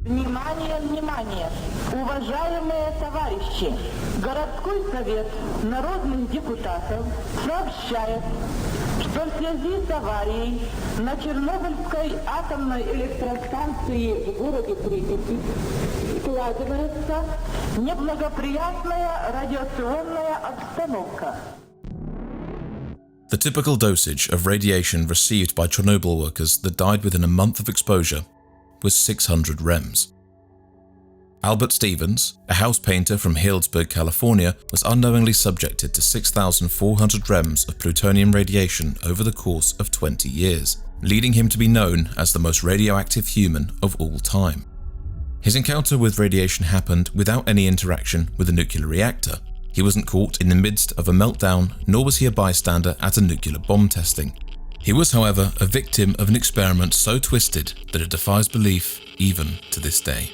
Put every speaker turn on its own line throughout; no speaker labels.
Внимание, внимание! Уважаемые товарищи! Городской совет народных депутатов сообщает, что в связи с аварией на Чернобыльской атомной электростанции в городе Припяти складывается неблагоприятная радиационная обстановка.
The typical dosage of radiation received by Chernobyl workers that died within a month of exposure was 600 rems. Albert Stevens, a house painter from Healdsburg, California, was unknowingly subjected to 6,400 rems of plutonium radiation over the course of 20 years, leading him to be known as the most radioactive human of all time. His encounter with radiation happened without any interaction with a nuclear reactor. He wasn't caught in the midst of a meltdown, nor was he a bystander at a nuclear bomb testing. He was, however, a victim of an experiment so twisted that it defies belief even to this day.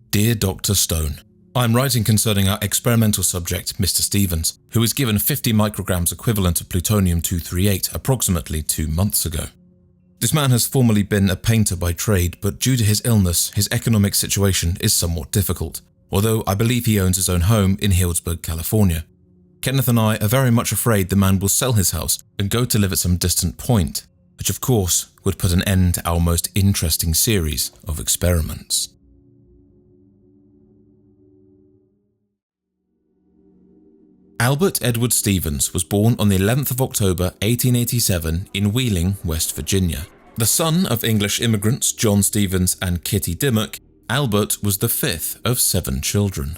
Dear Dr. Stone, I am writing concerning our experimental subject, Mr. Stevens, who was given 50 micrograms equivalent of plutonium-238 approximately 2 months ago. This man has formerly been a painter by trade, but due to his illness, his economic situation is somewhat difficult, although I believe he owns his own home in Healdsburg, California. Kenneth and I are very much afraid the man will sell his house and go to live at some distant point, which of course would put an end to our most interesting series of experiments. Albert Edward Stevens was born on the 11th of October 1887 in Wheeling, West Virginia. The son of English immigrants John Stevens and Kitty Dimmock, Albert was the fifth of 7 children.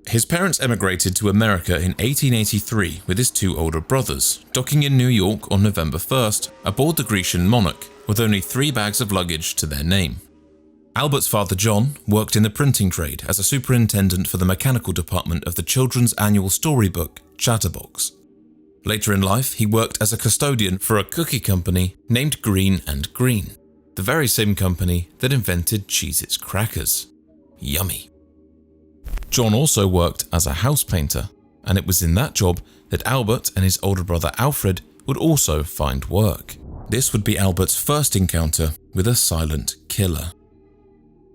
His parents emigrated to America in 1883 with his 2 older brothers, docking in New York on November 1st aboard the Grecian Monarch with only 3 bags of luggage to their name. Albert's father John worked in the printing trade as a superintendent for the mechanical department of the children's annual storybook, Chatterbox. Later in life, he worked as a custodian for a cookie company named Green & Green, the very same company that invented Cheez-Its crackers. Yummy. John also worked as a house painter, and it was in that job that Albert and his older brother Alfred would also find work. This would be Albert's first encounter with a silent killer.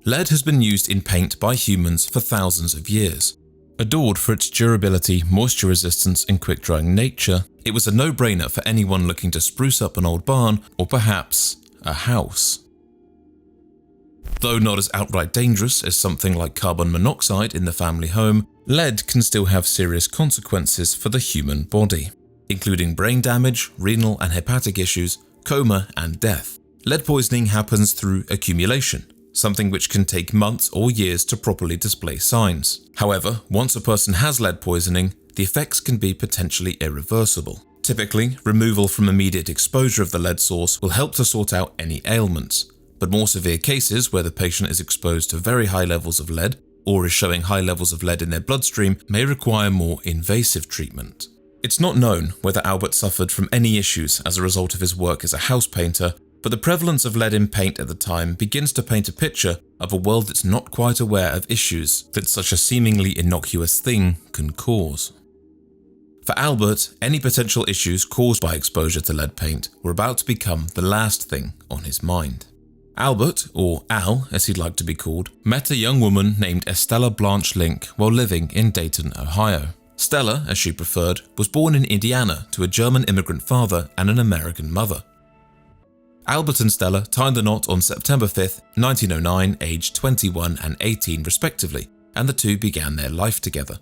Lead has been used in paint by humans for thousands of years. Adored for its durability, moisture resistance, and quick-drying nature, it was a no-brainer for anyone looking to spruce up an old barn or perhaps a house. Though not as outright dangerous as something like carbon monoxide in the family home, lead can still have serious consequences for the human body, including brain damage, renal and hepatic issues, coma, and death. Lead poisoning happens through accumulation, something which can take months or years to properly display signs. However, once a person has lead poisoning, the effects can be potentially irreversible. Typically, removal from immediate exposure of the lead source will help to sort out any ailments, but more severe cases where the patient is exposed to very high levels of lead or is showing high levels of lead in their bloodstream may require more invasive treatment. It's not known whether Albert suffered from any issues as a result of his work as a house painter, but the prevalence of lead in paint at the time begins to paint a picture of a world that's not quite aware of issues that such a seemingly innocuous thing can cause. For Albert, any potential issues caused by exposure to lead paint were about to become the last thing on his mind. Albert, or Al as he'd like to be called, met a young woman named Estella Blanche Link while living in Dayton, Ohio. Stella, as she preferred, was born in Indiana to a German immigrant father and an American mother. Albert and Stella tied the knot on September 5, 1909, aged 21 and 18 respectively, and the two began their life together.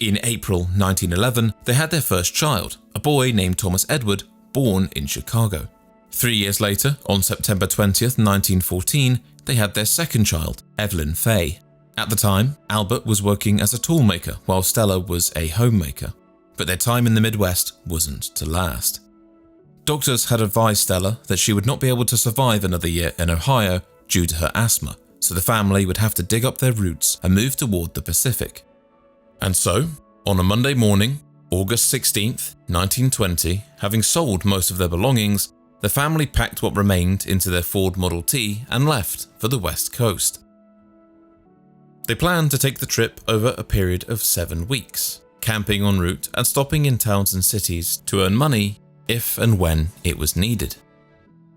In April 1911, they had their first child, a boy named Thomas Edward, born in Chicago. 3 years later, on September 20th, 1914, they had their second child, Evelyn Fay. At the time, Albert was working as a toolmaker while Stella was a homemaker, but their time in the Midwest wasn't to last. Doctors had advised Stella that she would not be able to survive another year in Ohio due to her asthma, so the family would have to dig up their roots and move toward the Pacific. And so, on a Monday morning, August 16th, 1920, having sold most of their belongings, the family packed what remained into their Ford Model T and left for the West Coast. They planned to take the trip over a period of 7 weeks, camping en route and stopping in towns and cities to earn money if and when it was needed.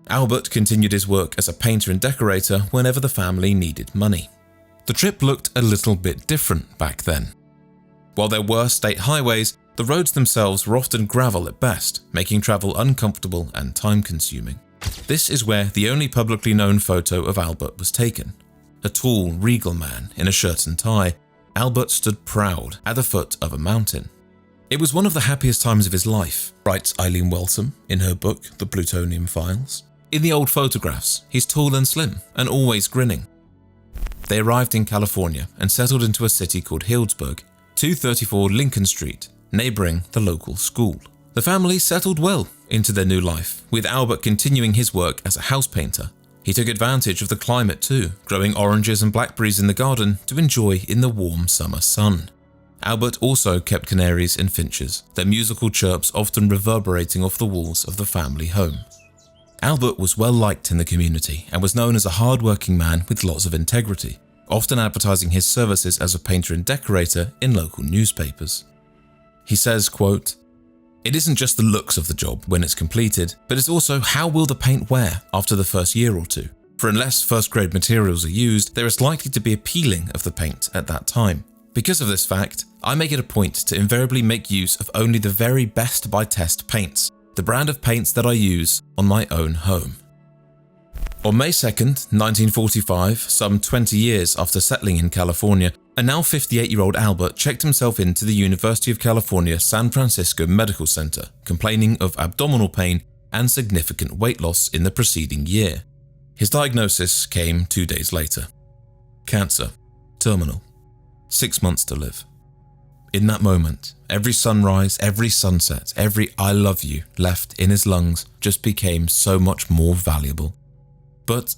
Albert continued his work as a painter and decorator whenever the family needed money. The trip looked a little bit different back then. While there were state highways, the roads themselves were often gravel at best, making travel uncomfortable and time-consuming. This is where the only publicly known photo of Albert was taken. A tall, regal man in a shirt and tie, Albert stood proud at the foot of a mountain. It was one of the happiest times of his life, writes Eileen Welsom in her book The Plutonium Files. In the old photographs, he's tall and slim and always grinning. They arrived in California and settled into a city called Healdsburg, 234 Lincoln Street, neighboring the local school. The family settled well into their new life, with Albert continuing his work as a house painter. He took advantage of the climate too, growing oranges and blackberries in the garden to enjoy in the warm summer sun. Albert also kept canaries and finches, their musical chirps often reverberating off the walls of the family home. Albert was well liked in the community and was known as a hard-working man with lots of integrity, often advertising his services as a painter and decorator in local newspapers. He says, quote, "It isn't just the looks of the job when it's completed, but it's also how will the paint wear after the first year or two. For unless first-grade materials are used, there is likely to be a peeling of the paint at that time. Because of this fact, I make it a point to invariably make use of only the very best by test paints, the brand of paints that I use on my own home." On May 2nd, 1945, some 20 years after settling in California, a now 58-year-old Albert checked himself into the University of California San Francisco Medical Center, complaining of abdominal pain and significant weight loss in the preceding year. His diagnosis came 2 days later. Cancer. Terminal. 6 months to live. In that moment, every sunrise, every sunset, every "I love you" left in his lungs just became so much more valuable. But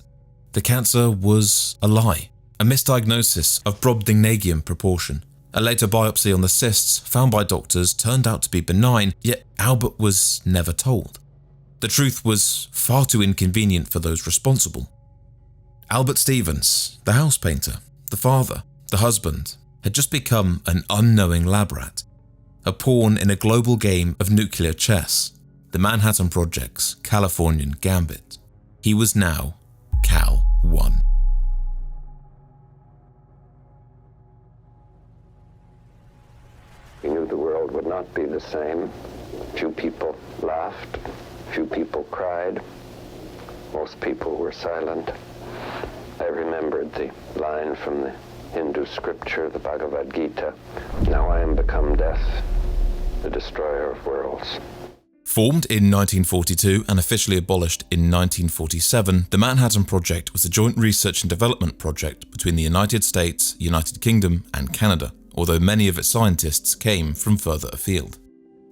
the cancer was a lie, a misdiagnosis of brobdingnagium proportion. A later biopsy on the cysts found by doctors turned out to be benign, yet Albert was never told. The truth was far too inconvenient for those responsible. Albert Stevens, the house painter, the father, the husband, had just become an unknowing lab rat, a pawn in a global game of nuclear chess, the Manhattan Project's Californian Gambit. He was now Cal 1.
We knew the world would not be the same. Few people laughed, few people cried, most people were silent. I remembered the line from the Hindu scripture, the Bhagavad Gita, "Now I am become death, the destroyer of worlds."
Formed in 1942 and officially abolished in 1947, the Manhattan Project was a joint research and development project between the United States, United Kingdom, and Canada, although many of its scientists came from further afield.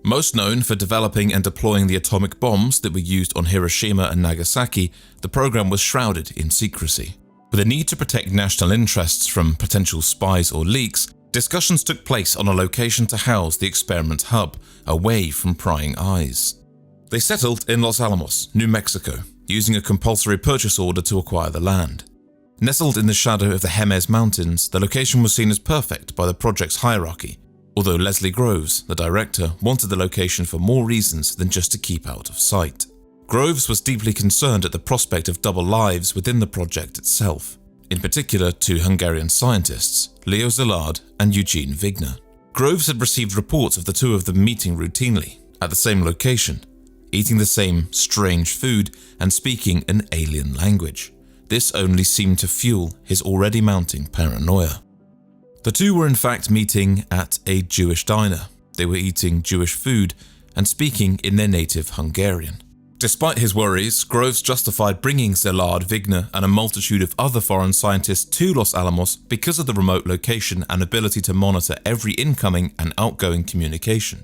Most known for developing and deploying the atomic bombs that were used on Hiroshima and Nagasaki, the program was shrouded in secrecy. With a need to protect national interests from potential spies or leaks, discussions took place on a location to house the experiment hub, away from prying eyes. They settled in Los Alamos, New Mexico, using a compulsory purchase order to acquire the land. Nestled in the shadow of the Jemez Mountains, the location was seen as perfect by the project's hierarchy, although Leslie Groves, the director, wanted the location for more reasons than just to keep out of sight. Groves was deeply concerned at the prospect of double lives within the project itself, in particular 2 Hungarian scientists, Leo Szilard and Eugene Wigner. Groves had received reports of the 2 of them meeting routinely, at the same location, eating the same strange food and speaking an alien language. This only seemed to fuel his already mounting paranoia. The 2 were in fact meeting at a Jewish diner. They were eating Jewish food and speaking in their native Hungarian. Despite his worries, Groves justified bringing Szilard, Wigner, and a multitude of other foreign scientists to Los Alamos because of the remote location and ability to monitor every incoming and outgoing communication.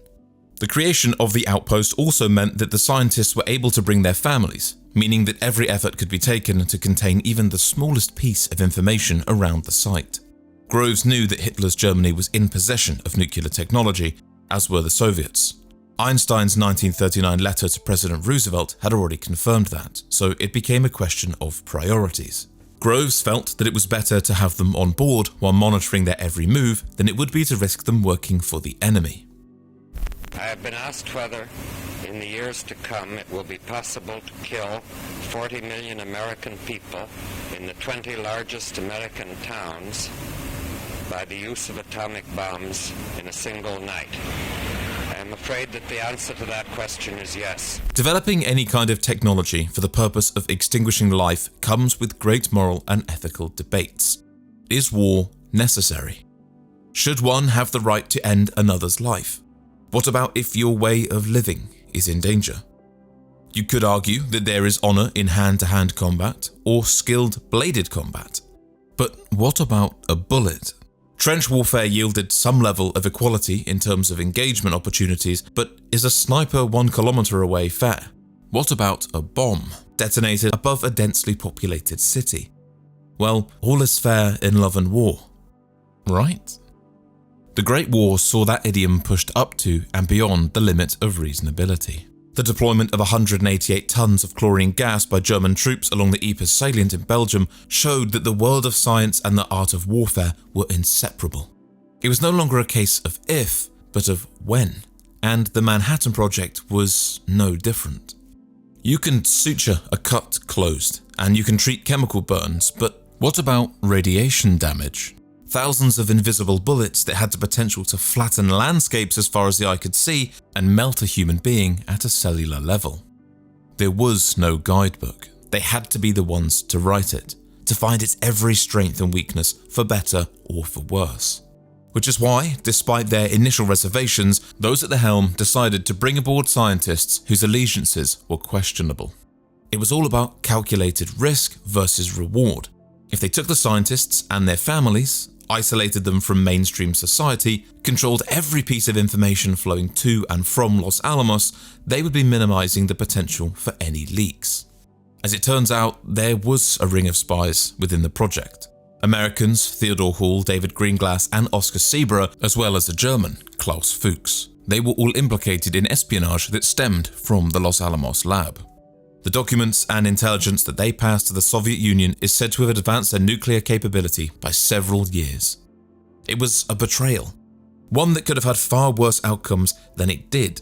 The creation of the outpost also meant that the scientists were able to bring their families, meaning that every effort could be taken to contain even the smallest piece of information around the site. Groves knew that Hitler's Germany was in possession of nuclear technology, as were the Soviets. Einstein's 1939 letter to President Roosevelt had already confirmed that, so it became a question of priorities. Groves felt that it was better to have them on board while monitoring their every move than it would be to risk them working for the enemy.
I have been asked whether, in the years to come, it will be possible to kill 40 million American people in the 20 largest American towns by the use of atomic bombs in a single night. I am afraid that the answer to that question is yes.
Developing any kind of technology for the purpose of extinguishing life comes with great moral and ethical debates. Is war necessary? Should one have the right to end another's life? What about if your way of living is in danger? You could argue that there is honor in hand-to-hand combat or skilled bladed combat. But what about a bullet? Trench warfare yielded some level of equality in terms of engagement opportunities, but is a sniper 1 kilometer away fair? What about a bomb detonated above a densely populated city? Well, all is fair in love and war, right? The Great War saw that idiom pushed up to and beyond the limit of reasonability. The deployment of 188 tons of chlorine gas by German troops along the Ypres salient in Belgium showed that the world of science and the art of warfare were inseparable. It was no longer a case of if, but of when, and the Manhattan Project was no different. You can suture a cut closed, and you can treat chemical burns, but what about radiation damage? Thousands of invisible bullets that had the potential to flatten landscapes as far as the eye could see and melt a human being at a cellular level. There was no guidebook. They had to be the ones to write it, to find its every strength and weakness, for better or for worse. Which is why, despite their initial reservations, those at the helm decided to bring aboard scientists whose allegiances were questionable. It was all about calculated risk versus reward. If they took the scientists and their families, isolated them from mainstream society, controlled every piece of information flowing to and from Los Alamos, they would be minimizing the potential for any leaks. As it turns out, there was a ring of spies within the project. Americans Theodore Hall, David Greenglass and Oskar Sieberer, as well as a German, Klaus Fuchs. They were all implicated in espionage that stemmed from the Los Alamos lab. The documents and intelligence that they passed to the Soviet Union is said to have advanced their nuclear capability by several years. It was a betrayal, one that could have had far worse outcomes than it did.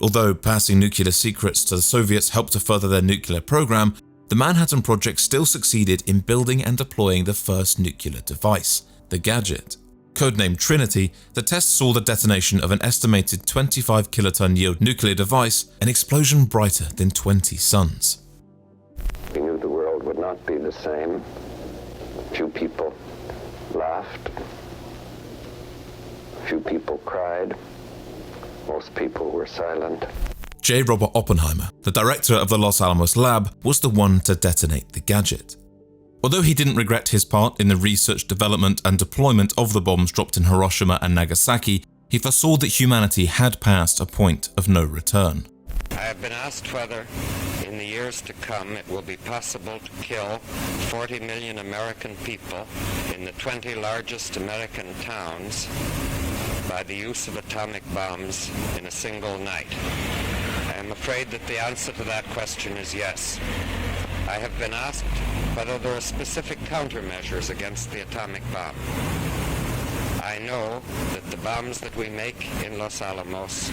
Although passing nuclear secrets to the Soviets helped to further their nuclear program, the Manhattan Project still succeeded in building and deploying the first nuclear device, the gadget. Codenamed Trinity, the test saw the detonation of an estimated 25 kiloton yield nuclear device, an explosion brighter than 20 suns.
We knew the world would not be the same. Few people laughed. Few people cried. Most people were silent.
J. Robert Oppenheimer, the director of the Los Alamos lab, was the one to detonate the gadget. Although he didn't regret his part in the research, development and deployment of the bombs dropped in Hiroshima and Nagasaki, he foresaw that humanity had passed a point of no return.
I have been asked whether, in the years to come, it will be possible to kill 40 million American people in the 20 largest American towns by the use of atomic bombs in a single night. I am afraid that the answer to that question is yes. I have been asked whether there are specific countermeasures against the atomic bomb. I know that the bombs that we make in Los Alamos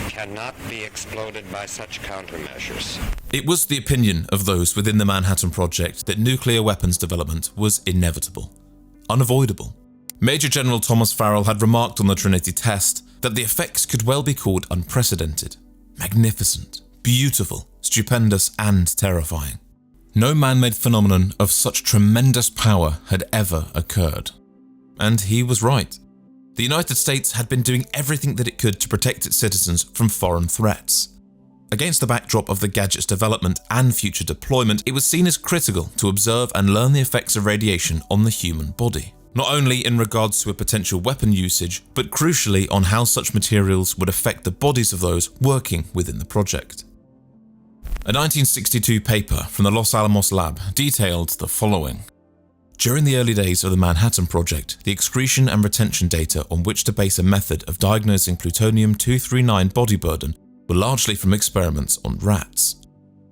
cannot be exploded by such countermeasures.
It was the opinion of those within the Manhattan Project that nuclear weapons development was inevitable, unavoidable. Major General Thomas Farrell had remarked on the Trinity test that the effects could well be called unprecedented, magnificent, beautiful, stupendous and terrifying. No man-made phenomenon of such tremendous power had ever occurred. And he was right. The United States had been doing everything that it could to protect its citizens from foreign threats. Against the backdrop of the gadget's development and future deployment, it was seen as critical to observe and learn the effects of radiation on the human body. Not only in regards to a potential weapon usage, but crucially on how such materials would affect the bodies of those working within the project. A 1962 paper from the Los Alamos lab detailed the following. During the early days of the Manhattan Project, the excretion and retention data on which to base a method of diagnosing plutonium-239 body burden were largely from experiments on rats.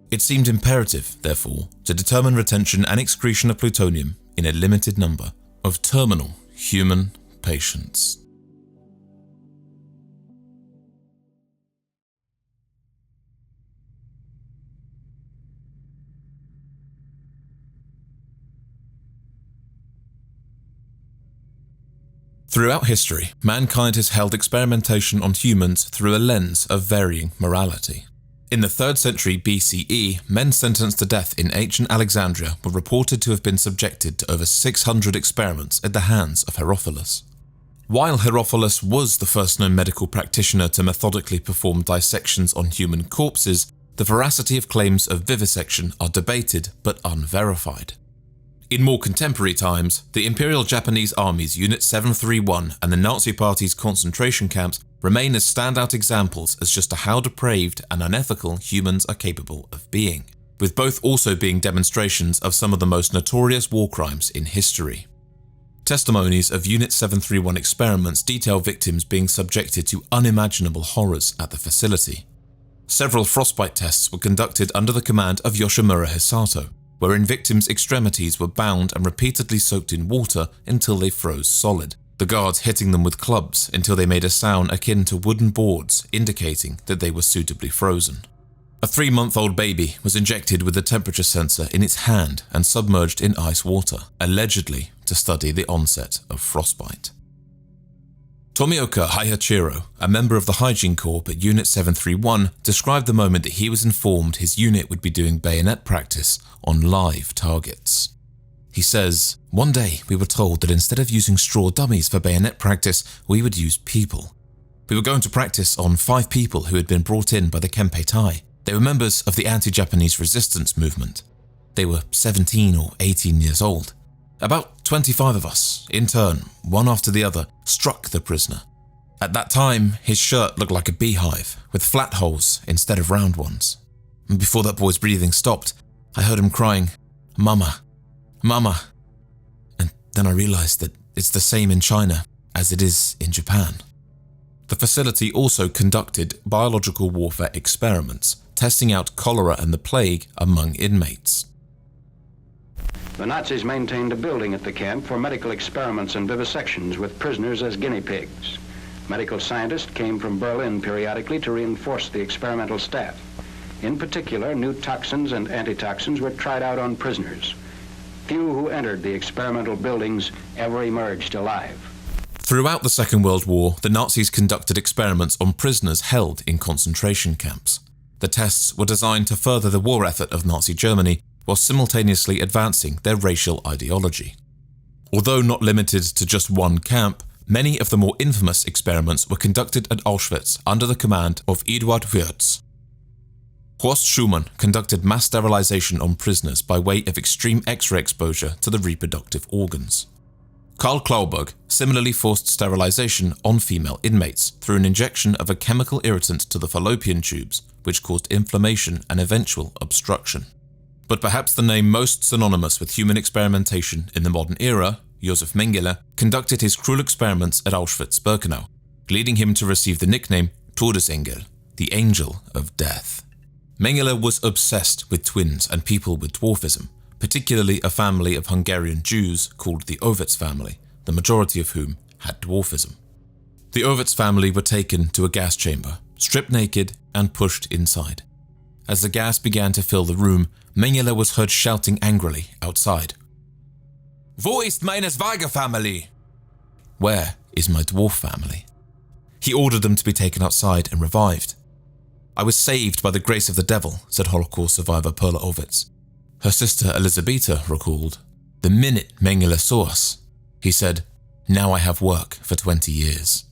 It seemed imperative, therefore, to determine retention and excretion of plutonium in a limited number of terminal human patients. Throughout history, mankind has held experimentation on humans through a lens of varying morality. In the 3rd century BCE, men sentenced to death in ancient Alexandria were reported to have been subjected to over 600 experiments at the hands of Herophilus. While Herophilus was the first known medical practitioner to methodically perform dissections on human corpses, the veracity of claims of vivisection are debated but unverified. In more contemporary times, the Imperial Japanese Army's Unit 731 and the Nazi Party's concentration camps remain as standout examples as just to how depraved and unethical humans are capable of being, with both also being demonstrations of some of the most notorious war crimes in history. Testimonies of Unit 731 experiments detail victims being subjected to unimaginable horrors at the facility. Several frostbite tests were conducted under the command of Yoshimura Hisato, wherein victims' extremities were bound and repeatedly soaked in water until they froze solid, the guards hitting them with clubs until they made a sound akin to wooden boards, indicating that they were suitably frozen. A 3-month-old baby was injected with a temperature sensor in its hand and submerged in ice water, allegedly to study the onset of frostbite. Tomioka Hayachiro, a member of the Hygiene Corps at Unit 731, described the moment that he was informed his unit would be doing bayonet practice on live targets. He says, "One day we were told that instead of using straw dummies for bayonet practice, we would use people. We were going to practice on 5 people who had been brought in by the Kempeitai. They were members of the anti-Japanese resistance movement. They were 17 or 18 years old. About 25 of us, in turn, one after the other, struck the prisoner. At that time, his shirt looked like a beehive, with flat holes instead of round ones. And before that boy's breathing stopped, I heard him crying, 'Mama, Mama.' And then I realized that it's the same in China as it is in Japan." The facility also conducted biological warfare experiments, testing out cholera and the plague among inmates.
The Nazis maintained a building at the camp for medical experiments and vivisections with prisoners as guinea pigs. Medical scientists came from Berlin periodically to reinforce the experimental staff. In particular, new toxins and antitoxins were tried out on prisoners. Few who entered the experimental buildings ever emerged alive.
Throughout the Second World War, the Nazis conducted experiments on prisoners held in concentration camps. The tests were designed to further the war effort of Nazi Germany while simultaneously advancing their racial ideology. Although not limited to just one camp, many of the more infamous experiments were conducted at Auschwitz under the command of Eduard Wirtz. Horst Schumann conducted mass sterilization on prisoners by way of extreme X-ray exposure to the reproductive organs. Karl Klauberg similarly forced sterilization on female inmates through an injection of a chemical irritant to the fallopian tubes, which caused inflammation and eventual obstruction. But perhaps the name most synonymous with human experimentation in the modern era, Josef Mengele, conducted his cruel experiments at Auschwitz-Birkenau, leading him to receive the nickname Todesengel, the Angel of Death. Mengele was obsessed with twins and people with dwarfism, particularly a family of Hungarian Jews called the Ovitz family, the majority of whom had dwarfism. The Ovitz family were taken to a gas chamber, stripped naked and pushed inside. As the gas began to fill the room, Mengele was heard shouting angrily outside. "Wo ist meine Schwiegerfamilie? Where is my dwarf family?" He ordered them to be taken outside and revived. "I was saved by the grace of the devil," said Holocaust survivor Perla Ovitz. Her sister Elisabetta recalled, "The minute Mengele saw us, he said, 'Now I have work for 20 years.'"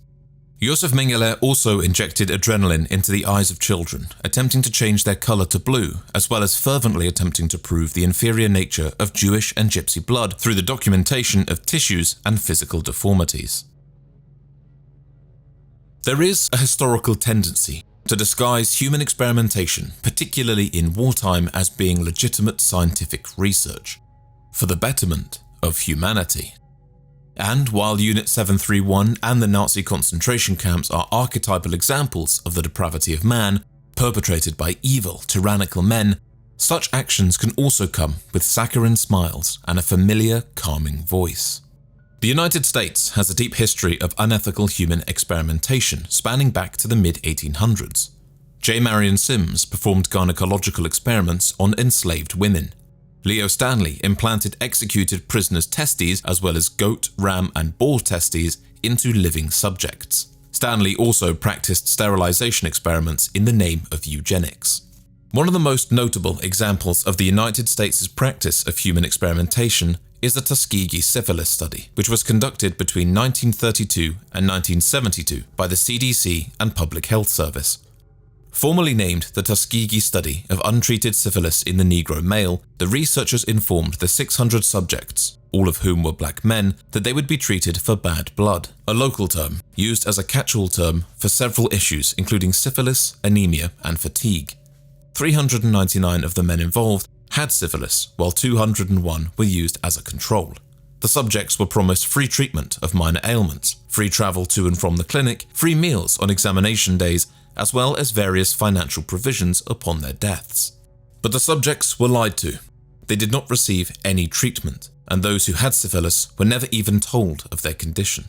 Josef Mengele also injected adrenaline into the eyes of children, attempting to change their color to blue, as well as fervently attempting to prove the inferior nature of Jewish and Gypsy blood through the documentation of tissues and physical deformities. There is a historical tendency to disguise human experimentation, particularly in wartime, as being legitimate scientific research, for the betterment of humanity. And while Unit 731 and the Nazi concentration camps are archetypal examples of the depravity of man, perpetrated by evil, tyrannical men, Such actions can also come with saccharine smiles and a familiar, calming voice. The United States has a deep history of unethical human experimentation spanning back to the mid-1800s. J. Marion Sims performed gynecological experiments on enslaved women. Leo Stanley implanted executed prisoners' testes as well as goat, ram, and boar testes into living subjects. Stanley also practiced sterilization experiments in the name of eugenics. One of the most notable examples of the United States' practice of human experimentation is the Tuskegee syphilis study, which was conducted between 1932 and 1972 by the CDC and Public Health Service. Formerly named the Tuskegee Study of Untreated Syphilis in the Negro Male, the researchers informed the 600 subjects, all of whom were black men, that they would be treated for bad blood, a local term used as a catch-all term for several issues including syphilis, anemia, and fatigue. 399 of the men involved had syphilis, while 201 were used as a control. The subjects were promised free treatment of minor ailments, free travel to and from the clinic, free meals on examination days, as well as various financial provisions upon their deaths. But the subjects were lied to. They did not receive any treatment, and those who had syphilis were never even told of their condition.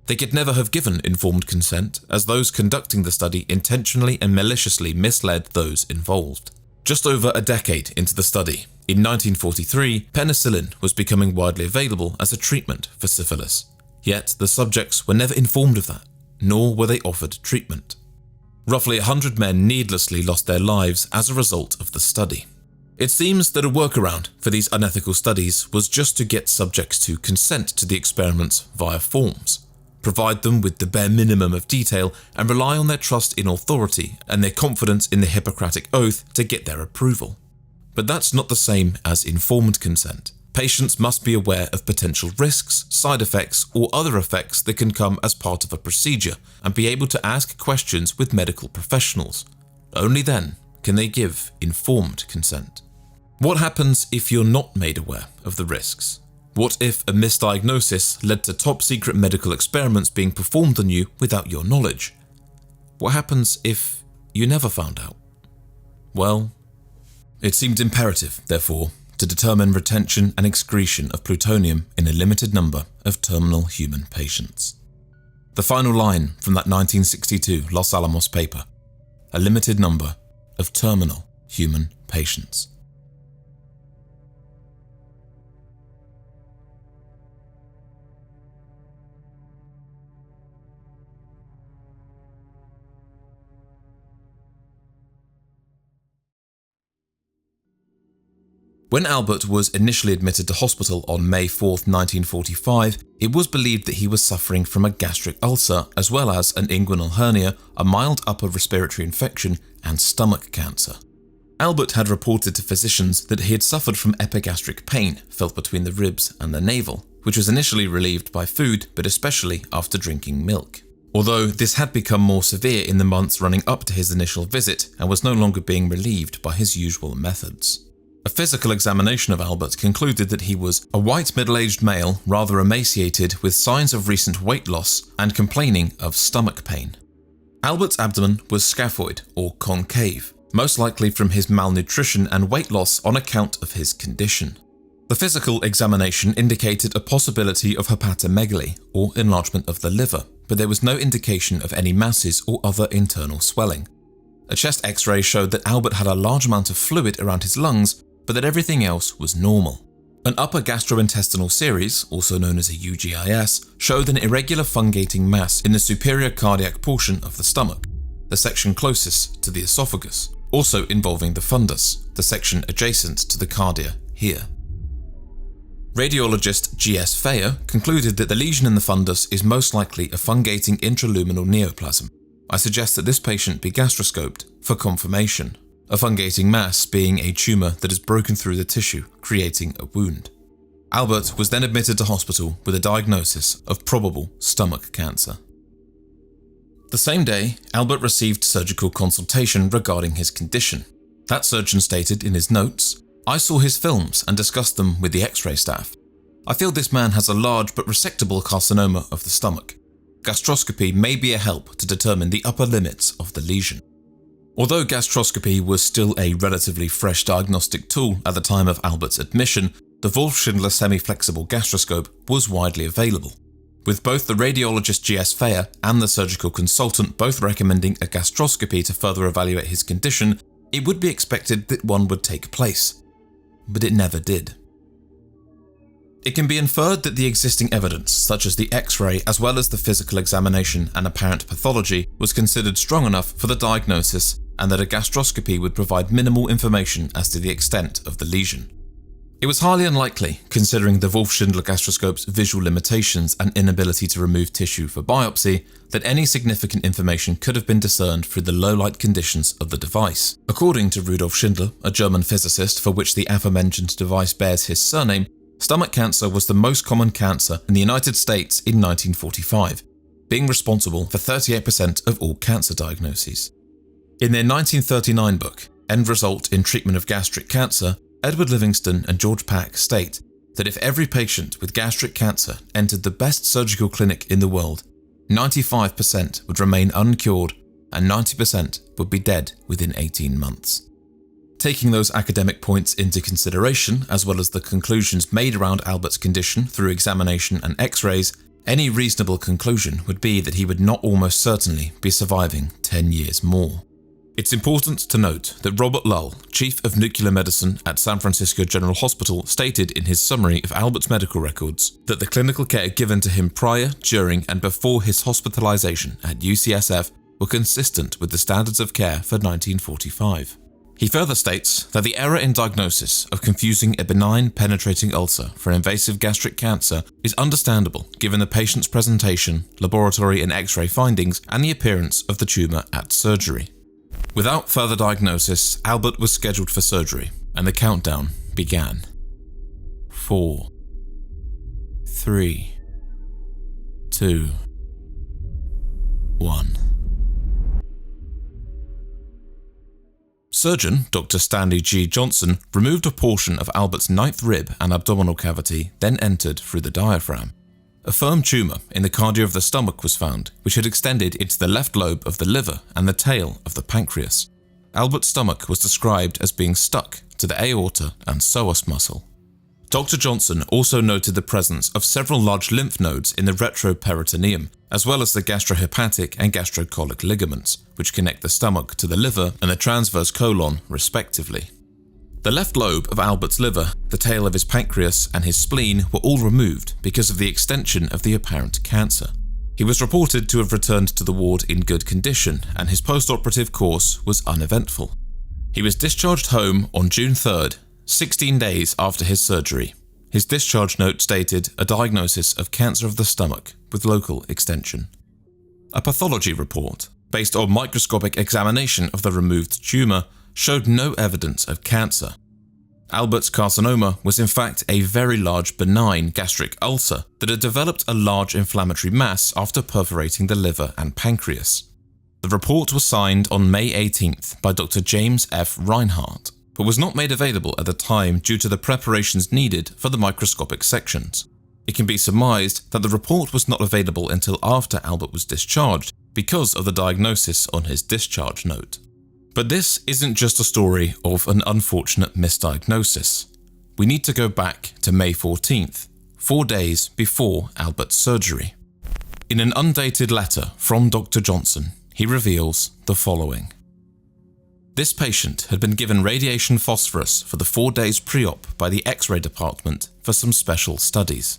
They could never have given informed consent, as those conducting the study intentionally and maliciously misled those involved. Just over a decade into the study, in 1943, penicillin was becoming widely available as a treatment for syphilis. Yet the subjects were never informed of that, nor were they offered treatment. Roughly 100 men needlessly lost their lives as a result of the study. It seems that a workaround for these unethical studies was just to get subjects to consent to the experiments via forms, provide them with the bare minimum of detail, and rely on their trust in authority and their confidence in the Hippocratic Oath to get their approval. But that's not the same as informed consent. Patients must be aware of potential risks, side effects, or other effects that can come as part of a procedure and be able to ask questions with medical professionals. Only then can they give informed consent. What happens if you're not made aware of the risks? What if a misdiagnosis led to top-secret medical experiments being performed on you without your knowledge? What happens if you never found out? Well, it seemed imperative, therefore, to determine retention and excretion of plutonium in a limited number of terminal human patients. The final line from that 1962 Los Alamos paper: a limited number of terminal human patients. When Albert was initially admitted to hospital on May 4, 1945, it was believed that he was suffering from a gastric ulcer as well as an inguinal hernia, a mild upper respiratory infection, and stomach cancer. Albert had reported to physicians that he had suffered from epigastric pain felt between the ribs and the navel, which was initially relieved by food, but especially after drinking milk. Although this had become more severe in the months running up to his initial visit and was no longer being relieved by his usual methods. A physical examination of Albert concluded that he was a white middle-aged male, rather emaciated, with signs of recent weight loss and complaining of stomach pain. Albert's abdomen was scaphoid or concave, most likely from his malnutrition and weight loss on account of his condition. The physical examination indicated a possibility of hepatomegaly or enlargement of the liver, but there was no indication of any masses or other internal swelling. A chest X-ray showed that Albert had a large amount of fluid around his lungs, but that everything else was normal. An upper gastrointestinal series, also known as a UGIS, showed an irregular fungating mass in the superior cardiac portion of the stomach, the section closest to the esophagus, also involving the fundus, the section adjacent to the cardia here. Radiologist G.S. Fayer concluded that the lesion in the fundus is most likely a fungating intraluminal neoplasm. I suggest that this patient be gastroscoped for confirmation. A fungating mass being a tumour that has broken through the tissue, creating a wound. Albert was then admitted to hospital with a diagnosis of probable stomach cancer. The same day, Albert received surgical consultation regarding his condition. That surgeon stated in his notes, "I saw his films and discussed them with the X-ray staff. I feel this man has a large but resectable carcinoma of the stomach. Gastroscopy may be a help to determine the upper limits of the lesion." Although gastroscopy was still a relatively fresh diagnostic tool at the time of Albert's admission, the Wolf-Schindler semi-flexible gastroscope was widely available, with both the radiologist G.S. Feyer and the surgical consultant both recommending a gastroscopy to further evaluate his condition. It would be expected that one would take place, but it never did. It can be inferred that the existing evidence, such as the X-ray as well as the physical examination and apparent pathology, was considered strong enough for the diagnosis, and that a gastroscopy would provide minimal information as to the extent of the lesion. It was highly unlikely, considering the Wolf-Schindler gastroscope's visual limitations and inability to remove tissue for biopsy, that any significant information could have been discerned through the low-light conditions of the device. According to Rudolf Schindler, a German physicist for which the aforementioned device bears his surname, stomach cancer was the most common cancer in the United States in 1945, being responsible for 38% of all cancer diagnoses. In their 1939 book, End Result in Treatment of Gastric Cancer, Edward Livingston and George Pack state that if every patient with gastric cancer entered the best surgical clinic in the world, 95% would remain uncured and 90% would be dead within 18 months. Taking those academic points into consideration, as well as the conclusions made around Albert's condition through examination and X-rays, any reasonable conclusion would be that he would not almost certainly be surviving 10 years more. It's important to note that Robert Lull, Chief of Nuclear Medicine at San Francisco General Hospital, stated in his summary of Albert's medical records that the clinical care given to him prior, during, and before his hospitalization at UCSF were consistent with the standards of care for 1945. He further states that the error in diagnosis of confusing a benign penetrating ulcer for invasive gastric cancer is understandable given the patient's presentation, laboratory and X-ray findings, and the appearance of the tumor at surgery. Without further diagnosis, Albert was scheduled for surgery, and the countdown began. 4, 3, 2, 1. Surgeon Dr. Stanley G. Johnson removed a portion of Albert's ninth rib and abdominal cavity, then entered through the diaphragm. A firm tumour in the cardia of the stomach was found, which had extended into the left lobe of the liver and the tail of the pancreas. Albert's stomach was described as being stuck to the aorta and psoas muscle. Dr. Johnson also noted the presence of several large lymph nodes in the retroperitoneum, as well as the gastrohepatic and gastrocolic ligaments, which connect the stomach to the liver and the transverse colon, respectively. The left lobe of Albert's liver, the tail of his pancreas, and his spleen were all removed because of the extension of the apparent cancer. He was reported to have returned to the ward in good condition, and his post-operative course was uneventful. He was discharged home on June 3rd, 16 days after his surgery. His discharge note stated a diagnosis of cancer of the stomach with local extension. A pathology report, based on microscopic examination of the removed tumour, showed no evidence of cancer. Albert's carcinoma was in fact a very large benign gastric ulcer that had developed a large inflammatory mass after perforating the liver and pancreas. The report was signed on May 18th by Dr. James F. Reinhardt, but was not made available at the time due to the preparations needed for the microscopic sections. It can be surmised that the report was not available until after Albert was discharged because of the diagnosis on his discharge note. But this isn't just a story of an unfortunate misdiagnosis. We need to go back to May 14th, 4 days before Albert's surgery. In an undated letter from Dr. Johnson, he reveals the following. This patient had been given radiation phosphorus for the 4 days pre-op by the X-ray department for some special studies.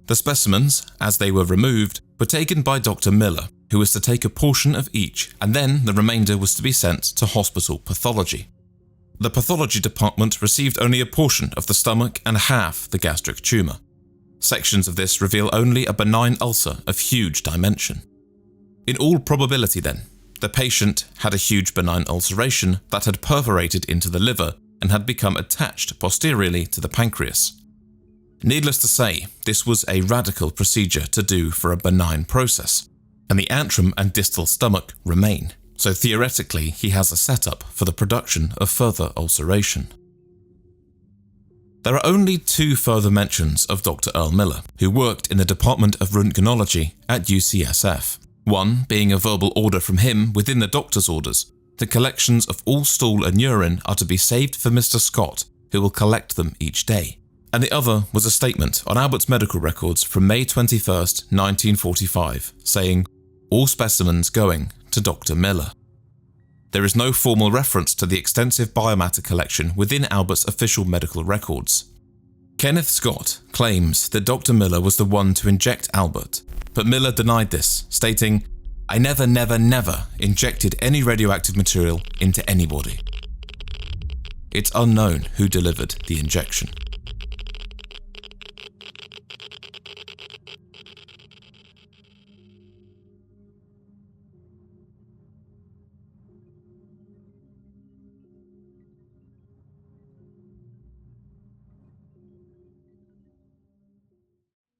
The specimens, as they were removed, were taken by Dr. Miller, who was to take a portion of each, and then the remainder was to be sent to hospital pathology. The pathology department received only a portion of the stomach and half the gastric tumour. Sections of this reveal only a benign ulcer of huge dimension. In all probability then, the patient had a huge benign ulceration that had perforated into the liver and had become attached posteriorly to the pancreas. Needless to say, this was a radical procedure to do for a benign process, and the antrum and distal stomach remain, so theoretically he has a setup for the production of further ulceration. There are only 2 further mentions of Dr. Earl Miller, who worked in the Department of Röntgenology at UCSF, one being a verbal order from him within the doctor's orders, the collections of all stool and urine are to be saved for Mr. Scott, who will collect them each day. And the other was a statement on Albert's medical records from May 21st, 1945, saying, "All specimens going to Dr. Miller." There is no formal reference to the extensive biomatter collection within Albert's official medical records. Kenneth Scott claims that Dr. Miller was the one to inject Albert, but Miller denied this, stating, "I never injected any radioactive material into anybody." It's unknown who delivered the injection.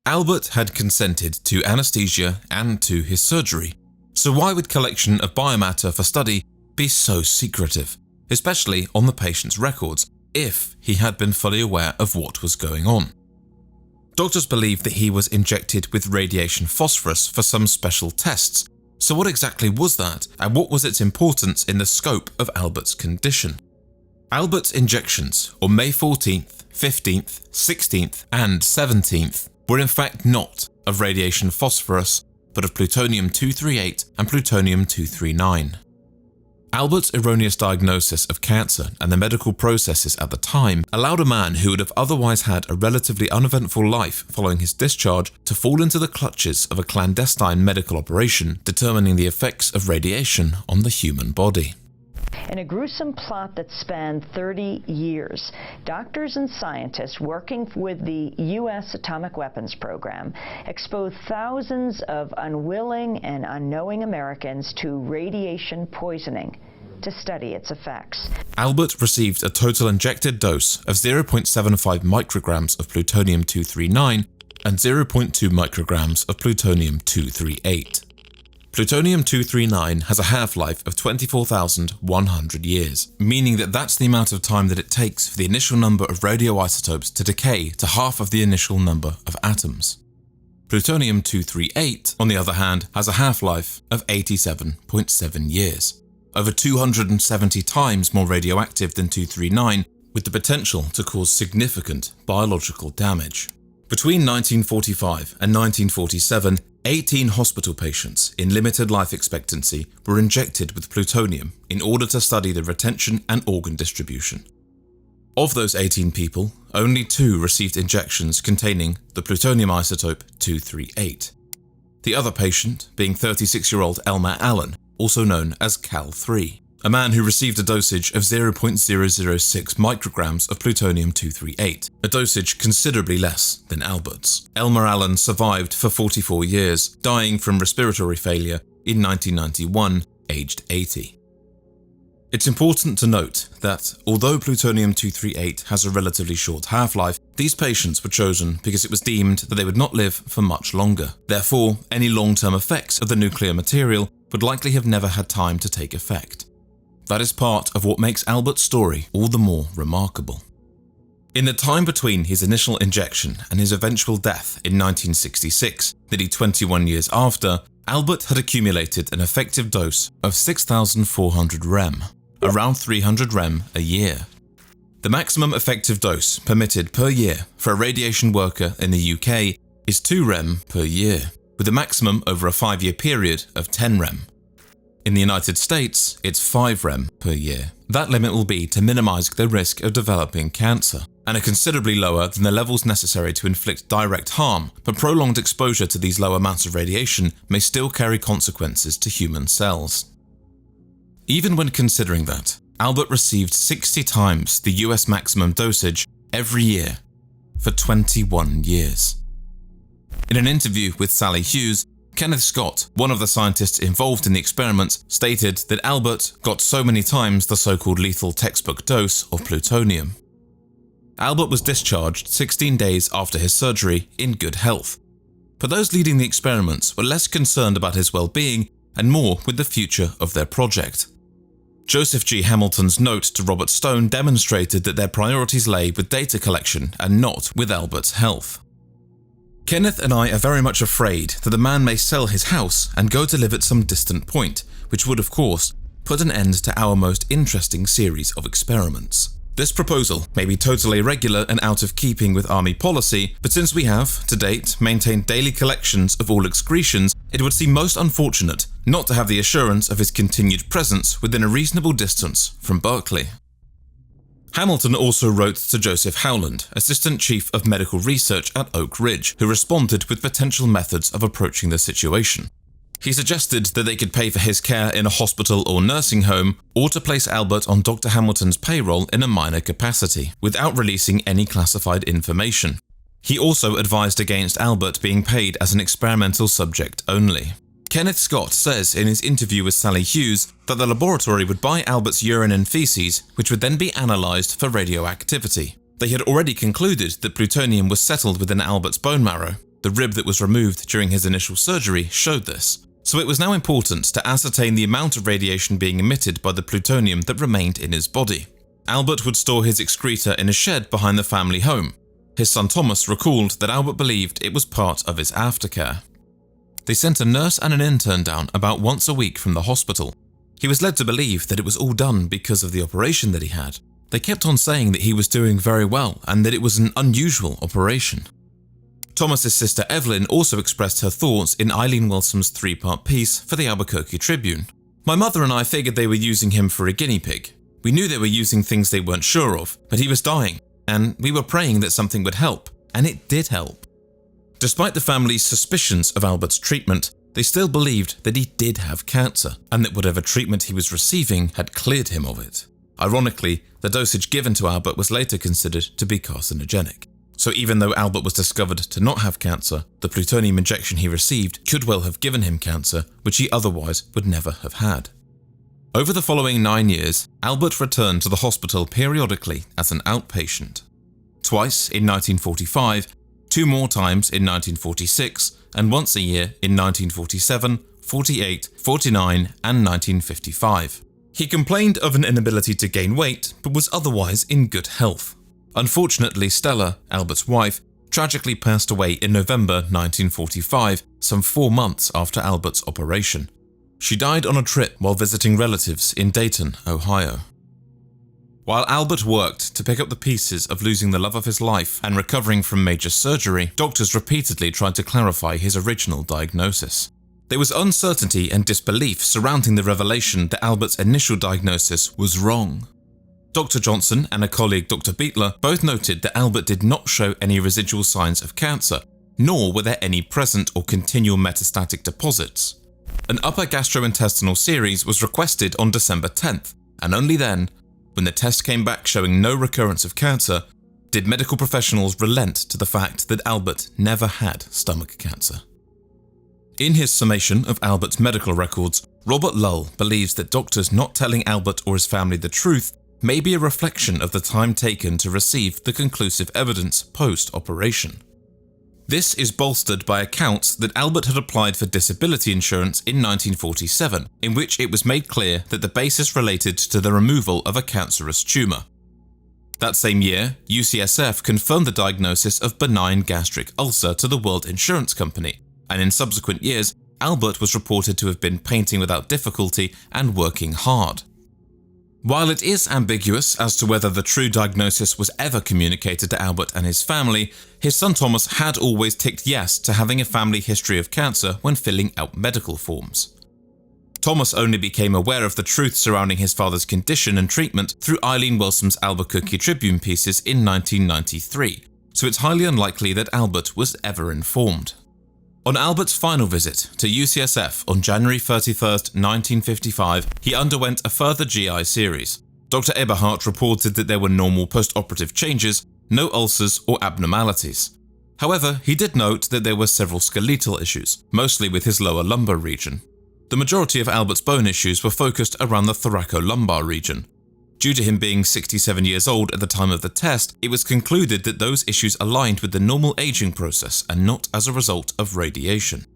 Albert had consented to anesthesia and to his surgery, so why would collection of biomatter for study be so secretive, especially on the patient's records, if he had been fully aware of what was going on? Doctors believed that he was injected with radiation phosphorus for some special tests, so what exactly was that, and what was its importance in the scope of Albert's condition? Albert's injections on May 14th, 15th, 16th and 17th were in fact not of radiation phosphorus, but of plutonium-238 and plutonium-239. Albert's erroneous diagnosis of cancer and the medical processes at the time allowed a man who would have otherwise had a relatively uneventful life following his discharge to fall into the clutches of a clandestine medical operation determining the effects of radiation on the human body.
In a gruesome plot that spanned 30 years, doctors and scientists working with the U.S. atomic weapons program exposed thousands of unwilling and unknowing Americans to radiation poisoning to study its effects.
Albert received a total injected dose of 0.75 micrograms of plutonium-239 and 0.2 micrograms of plutonium-238. Plutonium-239 has a half-life of 24,100 years, meaning that that's the amount of time that it takes for the initial number of radioisotopes to decay to half of the initial number of atoms. Plutonium-238, on the other hand, has a half-life of 87.7 years, over 270 times more radioactive than 239, with the potential to cause significant biological damage. Between 1945 and 1947, 18 hospital patients in limited life expectancy were injected with plutonium in order to study the retention and organ distribution. Of those 18 people, only 2 received injections containing the plutonium isotope 238. The other patient being 36-year-old Elmer Allen, also known as Cal-3, a man who received a dosage of 0.006 micrograms of plutonium-238, a dosage considerably less than Albert's. Elmer Allen survived for 44 years, dying from respiratory failure in 1991, aged 80. It's important to note that, although plutonium-238 has a relatively short half-life, these patients were chosen because it was deemed that they would not live for much longer. Therefore, any long-term effects of the nuclear material would likely have never had time to take effect. That is part of what makes Albert's story all the more remarkable. In the time between his initial injection and his eventual death in 1966, nearly 21 years after, Albert had accumulated an effective dose of 6,400 rem, around 300 rem a year. The maximum effective dose permitted per year for a radiation worker in the UK is 2 rem per year, with a maximum over a 5-year period of 10 rem. In the United States, it's 5 rem per year. That limit will be to minimize the risk of developing cancer, and are considerably lower than the levels necessary to inflict direct harm, but prolonged exposure to these low amounts of radiation may still carry consequences to human cells. Even when considering that, Albert received 60 times the US maximum dosage every year for 21 years. In an interview with Sally Hughes, Kenneth Scott, one of the scientists involved in the experiments, stated that Albert got so many times the so-called lethal textbook dose of plutonium. Albert was discharged 16 days after his surgery in good health, but those leading the experiments were less concerned about his well-being and more with the future of their project. Joseph G. Hamilton's note to Robert Stone demonstrated that their priorities lay with data collection and not with Albert's health. Kenneth and I are very much afraid that the man may sell his house and go to live at some distant point, which would, of course, put an end to our most interesting series of experiments. This proposal may be totally irregular and out of keeping with Army policy, but since we have, to date, maintained daily collections of all excretions, it would seem most unfortunate not to have the assurance of his continued presence within a reasonable distance from Berkeley. Hamilton also wrote to Joseph Howland, Assistant Chief of Medical Research at Oak Ridge, who responded with potential methods of approaching the situation. He suggested that they could pay for his care in a hospital or nursing home, or to place Albert on Dr. Hamilton's payroll in a minor capacity, without releasing any classified information. He also advised against Albert being paid as an experimental subject only. Kenneth Scott says in his interview with Sally Hughes that the laboratory would buy Albert's urine and feces, which would then be analysed for radioactivity. They had already concluded that plutonium was settled within Albert's bone marrow. The rib that was removed during his initial surgery showed this. So it was now important to ascertain the amount of radiation being emitted by the plutonium that remained in his body. Albert would store his excreta in a shed behind the family home. His son Thomas recalled that Albert believed it was part of his aftercare. They sent a nurse and an intern down about once a week from the hospital. He was led to believe that it was all done because of the operation that he had. They kept on saying that he was doing very well and that it was an unusual operation. Thomas's sister Evelyn also expressed her thoughts in Eileen Wilson's 3-part piece for the Albuquerque Tribune. My mother and I figured they were using him for a guinea pig. We knew they were using things they weren't sure of, but he was dying, and we were praying that something would help, and it did help. Despite the family's suspicions of Albert's treatment, they still believed that he did have cancer, and that whatever treatment he was receiving had cleared him of it. Ironically, the dosage given to Albert was later considered to be carcinogenic. So even though Albert was discovered to not have cancer, the plutonium injection he received could well have given him cancer, which he otherwise would never have had. Over the following 9 years, Albert returned to the hospital periodically as an outpatient. Twice in 1945, 2 more times in 1946, and once a year in 1947, 48, 49, and 1955. He complained of an inability to gain weight, but was otherwise in good health. Unfortunately, Stella, Albert's wife, tragically passed away in November 1945, some 4 months after Albert's operation. She died on a trip while visiting relatives in Dayton, Ohio. While Albert worked to pick up the pieces of losing the love of his life and recovering from major surgery, doctors repeatedly tried to clarify his original diagnosis. There was uncertainty and disbelief surrounding the revelation that Albert's initial diagnosis was wrong. Dr. Johnson and a colleague, Dr. Beatler, both noted that Albert did not show any residual signs of cancer, nor were there any present or continual metastatic deposits. An upper gastrointestinal series was requested on December 10th, and only then, when the test came back showing no recurrence of cancer, did medical professionals relent to the fact that Albert never had stomach cancer. In his summation of Albert's medical records, Robert Lull believes that doctors not telling Albert or his family the truth may be a reflection of the time taken to receive the conclusive evidence post-operation. This is bolstered by accounts that Albert had applied for disability insurance in 1947, in which it was made clear that the basis related to the removal of a cancerous tumour. That same year, UCSF confirmed the diagnosis of benign gastric ulcer to the World Insurance Company, and in subsequent years, Albert was reported to have been painting without difficulty and working hard. While it is ambiguous as to whether the true diagnosis was ever communicated to Albert and his family, his son Thomas had always ticked yes to having a family history of cancer when filling out medical forms. Thomas only became aware of the truth surrounding his father's condition and treatment through Eileen Wilson's Albuquerque Tribune pieces in 1993, so it's highly unlikely that Albert was ever informed. On Albert's final visit to UCSF on January 31, 1955, he underwent a further GI series. Dr. Eberhardt reported that there were normal post-operative changes, no ulcers or abnormalities. However, he did note that there were several skeletal issues, mostly with his lower lumbar region. The majority of Albert's bone issues were focused around the thoracolumbar region. Due to him being 67 years old at the time of the test, it was concluded that those issues aligned with the normal aging process and not as a result of radiation.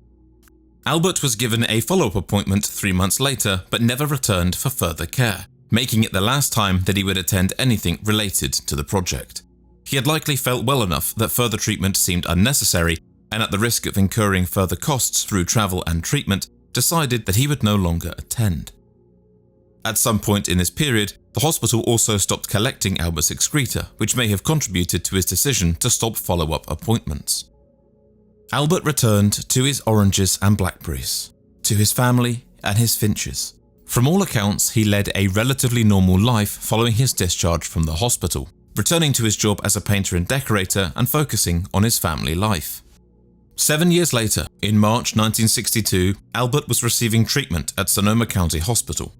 Albert was given a follow-up appointment 3 months later, but never returned for further care, making it the last time that he would attend anything related to the project. He had likely felt well enough that further treatment seemed unnecessary, and at the risk of incurring further costs through travel and treatment, decided that he would no longer attend. At some point in this period, the hospital also stopped collecting Albert's excreta, which may have contributed to his decision to stop follow-up appointments. Albert returned to his oranges and blackberries, to his family and his finches. From all accounts, he led a relatively normal life following his discharge from the hospital, returning to his job as a painter and decorator and focusing on his family life. 7 years later, in March 1962, Albert was receiving treatment at Sonoma County Hospital.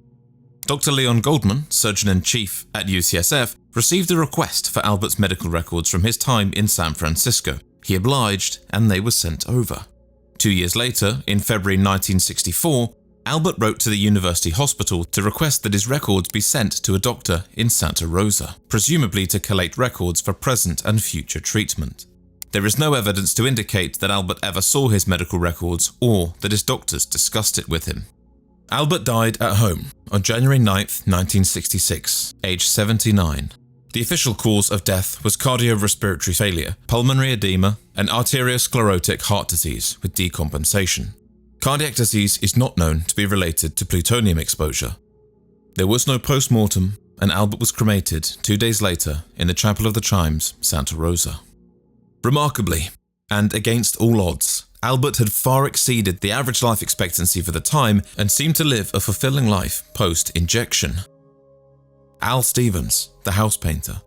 Dr. Leon Goldman, Surgeon-in-Chief at UCSF, received a request for Albert's medical records from his time in San Francisco. He obliged, and they were sent over. 2 years later, in February 1964, Albert wrote to the University Hospital to request that his records be sent to a doctor in Santa Rosa, presumably to collate records for present and future treatment. There is no evidence to indicate that Albert ever saw his medical records or that his doctors discussed it with him. Albert died at home on January 9, 1966, aged 79. The official cause of death was cardiorespiratory failure, pulmonary edema, and arteriosclerotic heart disease with decompensation. Cardiac disease is not known to be related to plutonium exposure. There was no post-mortem, and Albert was cremated 2 days later in the Chapel of the Chimes, Santa Rosa. Remarkably, and against all odds, Albert had far exceeded the average life expectancy for the time and seemed to live a fulfilling life post-injection. Al Stevens, the house painter,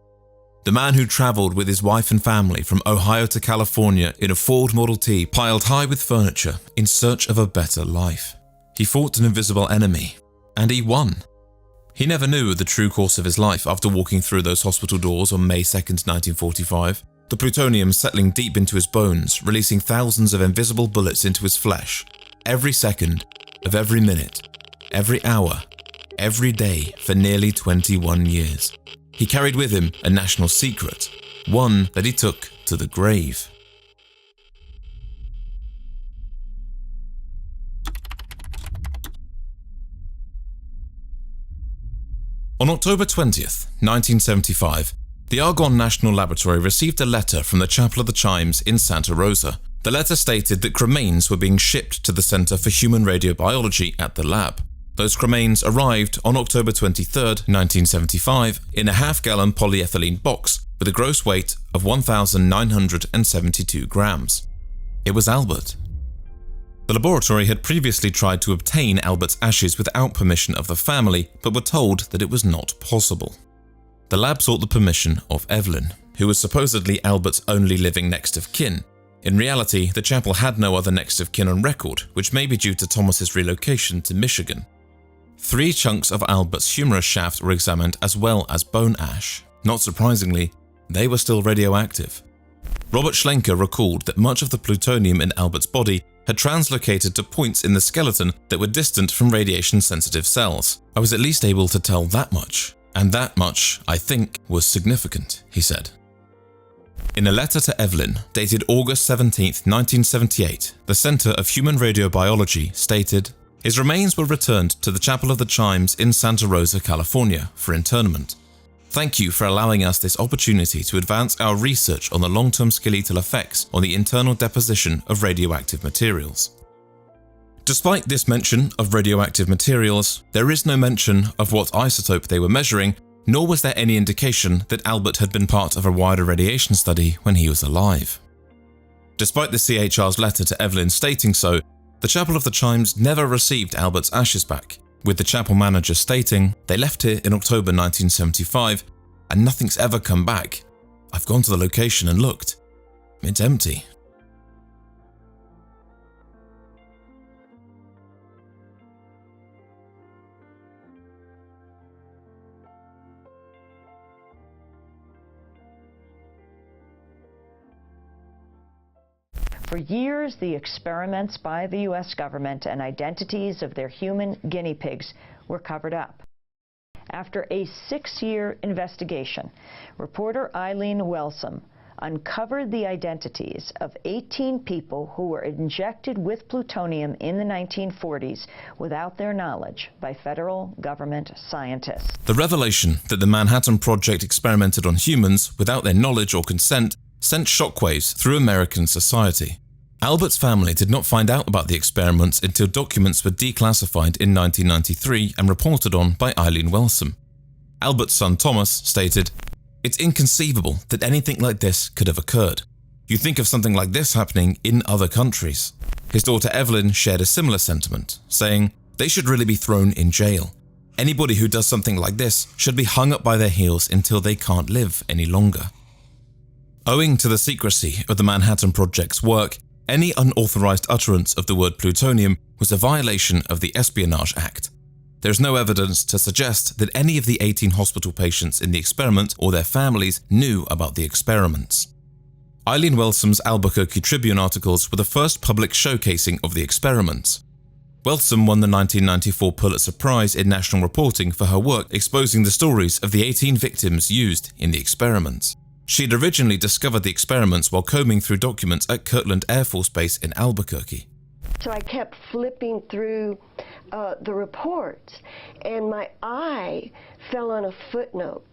the man who travelled with his wife and family from Ohio to California in a Ford Model T piled high with furniture in search of a better life. He fought an invisible enemy, and he won. He never knew the true course of his life after walking through those hospital doors on May 2nd, 1945, the plutonium settling deep into his bones, releasing thousands of invisible bullets into his flesh, every second of every minute, every hour, every day for nearly 21 years. He carried with him a national secret, one that he took to the grave. On October 20th, 1975, the Argonne National Laboratory received a letter from the Chapel of the Chimes in Santa Rosa. The letter stated that cremains were being shipped to the Center for Human Radiobiology at the lab. Those cremains arrived on October 23rd, 1975, in a half-gallon polyethylene box with a gross weight of 1,972 grams. It was Albert. The laboratory had previously tried to obtain Albert's ashes without permission of the family, but were told that it was not possible. The lab sought the permission of Evelyn, who was supposedly Albert's only living next of kin. In reality, the chapel had no other next of kin on record, which may be due to Thomas's relocation to Michigan. 3 chunks of Albert's humerus shaft were examined as well as bone ash. Not surprisingly, they were still radioactive. Robert Schlenker recalled that much of the plutonium in Albert's body had translocated to points in the skeleton that were distant from radiation-sensitive cells. I was at least able to tell that much, and that much, I think, was significant, he said. In a letter to Evelyn, dated August 17, 1978, the Center of Human Radiobiology stated, "His remains were returned to the Chapel of the Chimes in Santa Rosa, California, for interment. Thank you for allowing us this opportunity to advance our research on the long-term skeletal effects on the internal deposition of radioactive materials." Despite this mention of radioactive materials, there is no mention of what isotope they were measuring, nor was there any indication that Albert had been part of a wider radiation study when he was alive. Despite the CHR's letter to Evelyn stating so, the Chapel of the Chimes never received Albert's ashes back, with the chapel manager stating, "They left here in October 1975 and nothing's ever come back. I've gone to the location and looked. It's empty."
For years, the experiments by the U.S. government and identities of their human guinea pigs were covered up. After a 6-year investigation, reporter Eileen Wellsome uncovered the identities of 18 people who were injected with plutonium in the 1940s without their knowledge by federal government scientists.
The revelation that the Manhattan Project experimented on humans without their knowledge or consent sent shockwaves through American society. Albert's family did not find out about the experiments until documents were declassified in 1993 and reported on by Eileen Wellsome. Albert's son Thomas stated, "It's inconceivable that anything like this could have occurred. You think of something like this happening in other countries." His daughter Evelyn shared a similar sentiment, saying, "They should really be thrown in jail. Anybody who does something like this should be hung up by their heels until they can't live any longer." Owing to the secrecy of the Manhattan Project's work, any unauthorized utterance of the word plutonium was a violation of the Espionage Act. There is no evidence to suggest that any of the 18 hospital patients in the experiment or their families knew about the experiments. Eileen Wellsome's Albuquerque Tribune articles were the first public showcasing of the experiments. Wellsome won the 1994 Pulitzer Prize in National Reporting for her work exposing the stories of the 18 victims used in the experiments. She had originally discovered the experiments while combing through documents at Kirtland Air Force Base in Albuquerque.
So I kept flipping through the reports, and my eye fell on a footnote.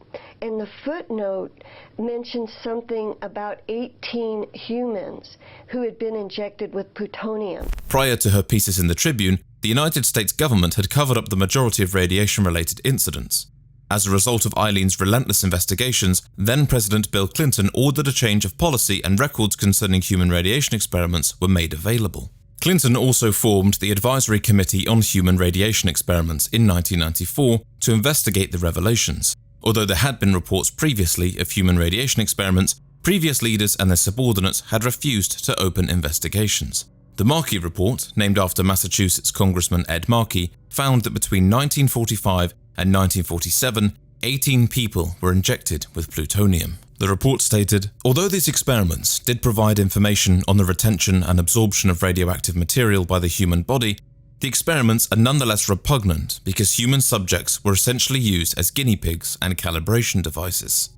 And the footnote mentioned something about 18 humans who had been injected with plutonium.
Prior to her pieces in the Tribune, the United States government had covered up the majority of radiation-related incidents. As a result of Eileen's relentless investigations, then-President Bill Clinton ordered a change of policy and records concerning human radiation experiments were made available. Clinton also formed the Advisory Committee on Human Radiation Experiments in 1994 to investigate the revelations. Although there had been reports previously of human radiation experiments, previous leaders and their subordinates had refused to open investigations. The Markey Report, named after Massachusetts Congressman Ed Markey, found that between 1945 and 1947, 18 people were injected with plutonium. The report stated, "Although these experiments did provide information on the retention and absorption of radioactive material by the human body, the experiments are nonetheless repugnant because human subjects were essentially used as guinea pigs and calibration devices."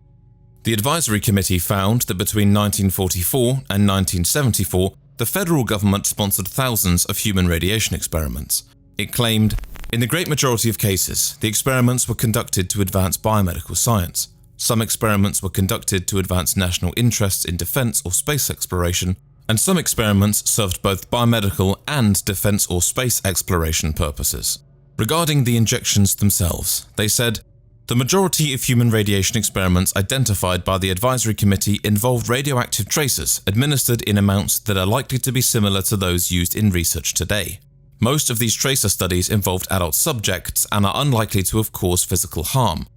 The Advisory Committee found that between 1944 and 1974, the federal government sponsored thousands of human radiation experiments. It claimed, "In the great majority of cases, the experiments were conducted to advance biomedical science. Some experiments were conducted to advance national interests in defense or space exploration, and some experiments served both biomedical and defense or space exploration purposes." Regarding the injections themselves, they said, "The majority of human radiation experiments identified by the Advisory Committee involved radioactive tracers administered in amounts that are likely to be similar to those used in research today. Most of these tracer studies involved adult subjects and are unlikely to have caused physical harm.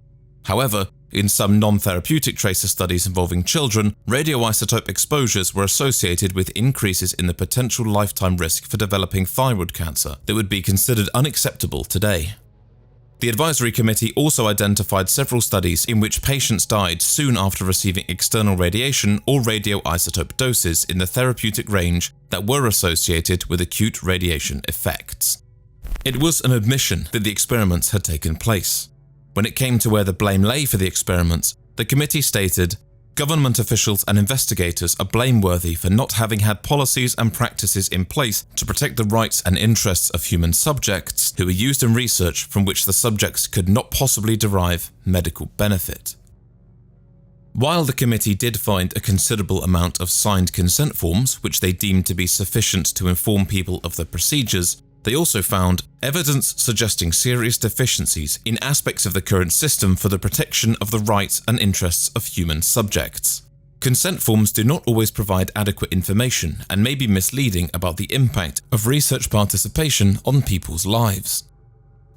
However, in some non-therapeutic tracer studies involving children, radioisotope exposures were associated with increases in the potential lifetime risk for developing thyroid cancer that would be considered unacceptable today." The Advisory Committee also identified several studies in which patients died soon after receiving external radiation or radioisotope doses in the therapeutic range that were associated with acute radiation effects. It was an admission that the experiments had taken place. When it came to where the blame lay for the experiments, the committee stated, "Government officials and investigators are blameworthy for not having had policies and practices in place to protect the rights and interests of human subjects who were used in research from which the subjects could not possibly derive medical benefit." While the committee did find a considerable amount of signed consent forms, which they deemed to be sufficient to inform people of the procedures, they also found evidence suggesting serious deficiencies in aspects of the current system for the protection of the rights and interests of human subjects. Consent forms do not always provide adequate information and may be misleading about the impact of research participation on people's lives.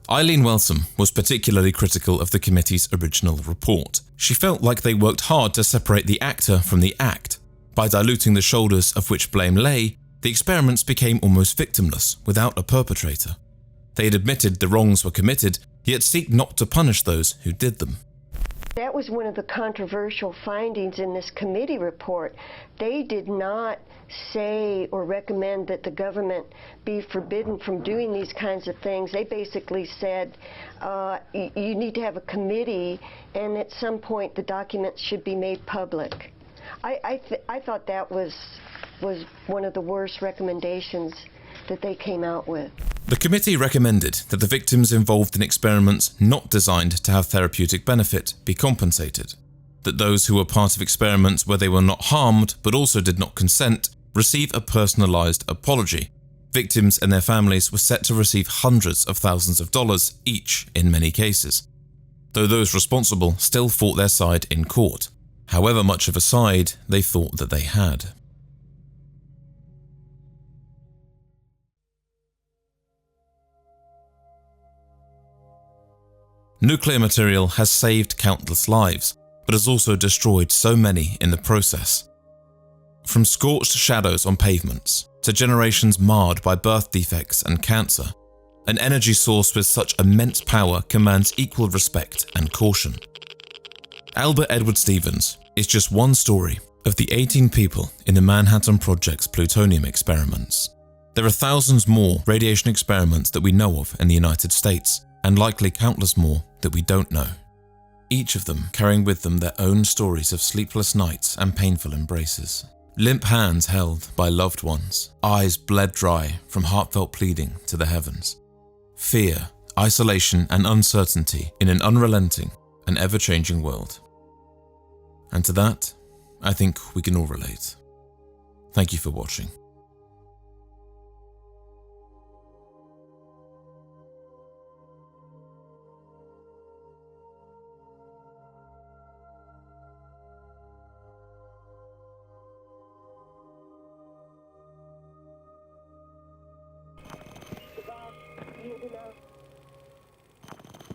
Eileen Wellsome was particularly critical of the committee's original report. She felt like they worked hard to separate the actor from the act. By diluting the shoulders of which blame lay, the experiments became almost victimless, without a perpetrator. They had admitted the wrongs were committed, yet seek not to punish those who did them.
That was one of the controversial findings in this committee report. They did not say or recommend that the government be forbidden from doing these kinds of things. They basically said you need to have a committee, and at some point the documents should be made public. I thought that was one of the worst recommendations that they came out with.
The committee recommended that the victims involved in experiments not designed to have therapeutic benefit be compensated, that those who were part of experiments where they were not harmed but also did not consent receive a personalized apology. Victims and their families were set to receive hundreds of thousands of dollars each in many cases, though those responsible still fought their side in court, however much of a side they thought that they had. Nuclear material has saved countless lives, but has also destroyed so many in the process. From scorched shadows on pavements, to generations marred by birth defects and cancer, an energy source with such immense power commands equal respect and caution. Albert Edward Stevens is just one story of the 18 people in the Manhattan Project's plutonium experiments. There are thousands more radiation experiments that we know of in the United States, and likely countless more that we don't know. Each of them carrying with them their own stories of sleepless nights and painful embraces. Limp hands held by loved ones, eyes bled dry from heartfelt pleading to the heavens. Fear, isolation and uncertainty in an unrelenting and ever-changing world. And to that, I think we can all relate. Thank you for watching.
You know.